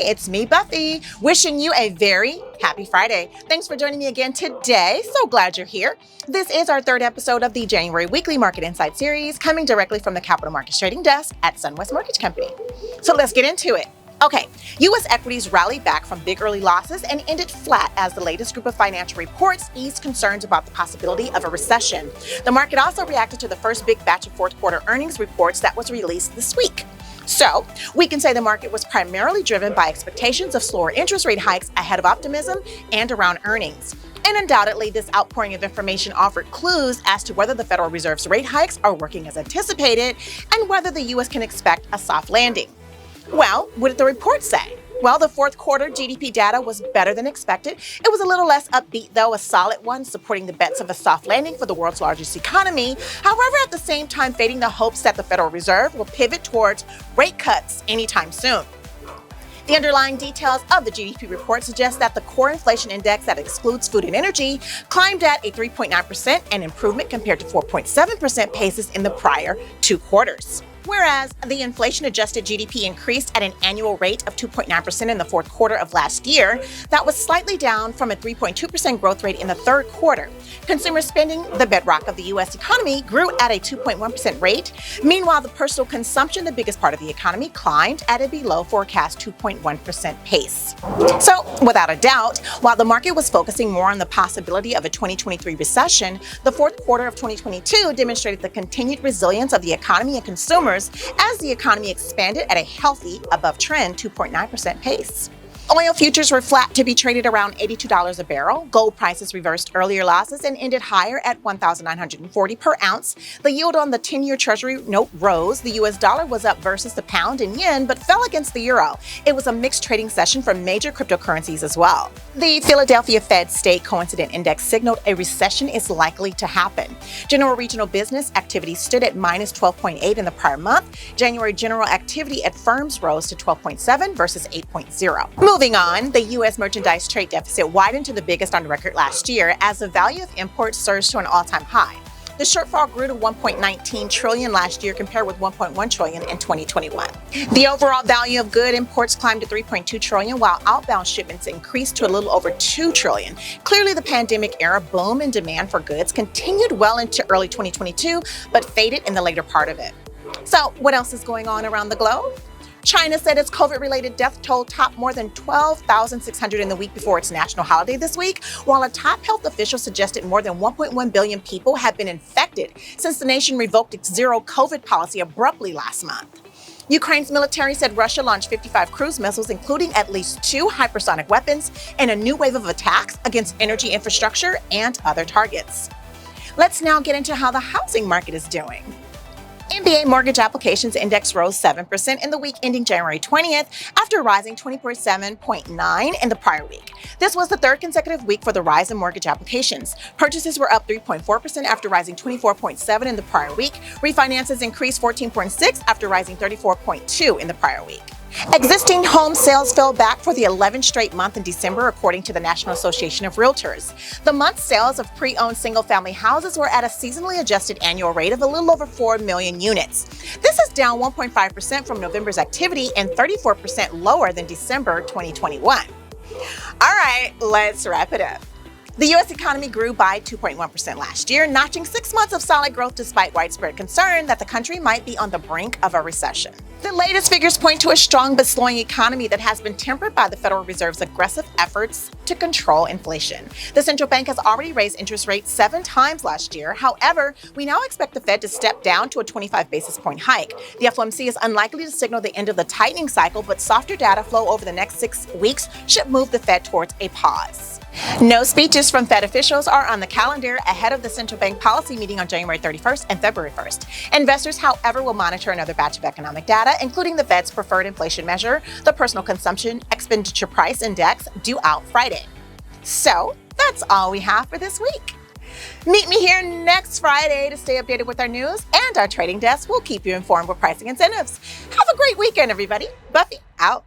it's me, Buffy, wishing you a very happy Friday. Thanks for joining me again today. So glad you're here. This is our third episode of the January Weekly Market Insight Series, coming directly from the Capital Markets Trading Desk at SunWest Mortgage Company. So let's get into it. Okay, U.S. equities rallied back from big early losses and ended flat as the latest group of financial reports eased concerns about the possibility of a recession. The market also reacted to the first big batch of fourth quarter earnings reports that was released this week. So, we can say the market was primarily driven by expectations of slower interest rate hikes ahead of optimism and around earnings. And undoubtedly, this outpouring of information offered clues as to whether the Federal Reserve's rate hikes are working as anticipated and whether the U.S. can expect a soft landing. Well, what did the report say? Well, the fourth quarter GDP data was better than expected. It was a little less upbeat, though, a solid one, supporting the bets of a soft landing for the world's largest economy. However, at the same time, fading the hopes that the Federal Reserve will pivot towards rate cuts anytime soon. The underlying details of the GDP report suggest that the core inflation index that excludes food and energy climbed at a 3.9%, an improvement compared to 4.7% paces in the prior 2 quarters. Whereas the inflation-adjusted GDP increased at an annual rate of 2.9% in the fourth quarter of last year, that was slightly down from a 3.2% growth rate in the third quarter. Consumer spending, the bedrock of the U.S. economy, grew at a 2.1% rate. Meanwhile, the personal consumption, the biggest part of the economy, climbed at a below forecast 2.1% pace. So, without a doubt, while the market was focusing more on the possibility of a 2023 recession, the fourth quarter of 2022 demonstrated the continued resilience of the economy and consumers as the economy expanded at a healthy, above-trend 2.9% pace. Oil futures were flat to be traded around $82 a barrel. Gold prices reversed earlier losses and ended higher at $1,940 per ounce. The yield on the 10-year Treasury note rose. The U.S. dollar was up versus the pound and yen, but fell against the euro. It was a mixed trading session for major cryptocurrencies as well. The Philadelphia Fed State Coincident Index signaled a recession is likely to happen. General regional business activity stood at minus 12.8 in the prior month. January general activity at firms rose to 12.7 versus 8.0. Moving on, the U.S. merchandise trade deficit widened to the biggest on record last year as the value of imports surged to an all-time high. The shortfall grew to $1.19 trillion last year compared with $1.1 trillion in 2021. The overall value of good imports climbed to $3.2 trillion, while outbound shipments increased to a little over $2 trillion. Clearly, the pandemic-era boom in demand for goods continued well into early 2022, but faded in the later part of it. So, what else is going on around the globe? China said its COVID-related death toll topped more than 12,600 in the week before its national holiday this week, while a top health official suggested more than 1.1 billion people have been infected since the nation revoked its zero-COVID policy abruptly last month. Ukraine's military said Russia launched 55 cruise missiles, including at least 2 hypersonic weapons, and a new wave of attacks against energy infrastructure and other targets. Let's now get into how the housing market is doing. MBA mortgage applications index rose 7% in the week ending January 20th after rising 27.9 in the prior week. This was the third consecutive week for the rise in mortgage applications. Purchases were up 3.4% after rising 24.7 in the prior week. Refinances increased 14.6 after rising 34.2 in the prior week. Existing home sales fell back for the 11th straight month in December, according to the National Association of Realtors. The month's sales of pre-owned single-family houses were at a seasonally adjusted annual rate of a little over 4 million units. This is down 1.5% from November's activity and 34% lower than December 2021. All right, let's wrap it up. The U.S. economy grew by 2.1% last year, notching 6 months of solid growth despite widespread concern that the country might be on the brink of a recession. The latest figures point to a strong but slowing economy that has been tempered by the Federal Reserve's aggressive efforts to control inflation. The central bank has already raised interest rates 7 times last year. However, we now expect the Fed to step down to a 25 basis point hike. The FOMC is unlikely to signal the end of the tightening cycle, but softer data flow over the next 6 weeks should move the Fed towards a pause. No speeches from Fed officials are on the calendar ahead of the central bank policy meeting on January 31st and February 1st. Investors, however, will monitor another batch of economic data, including the Fed's preferred inflation measure, the Personal Consumption Expenditure Price Index, due out Friday. So, that's all we have for this week. Meet me here next Friday to stay updated with our news, and our trading desk will keep you informed with pricing incentives. Have a great weekend, everybody. Buffy out.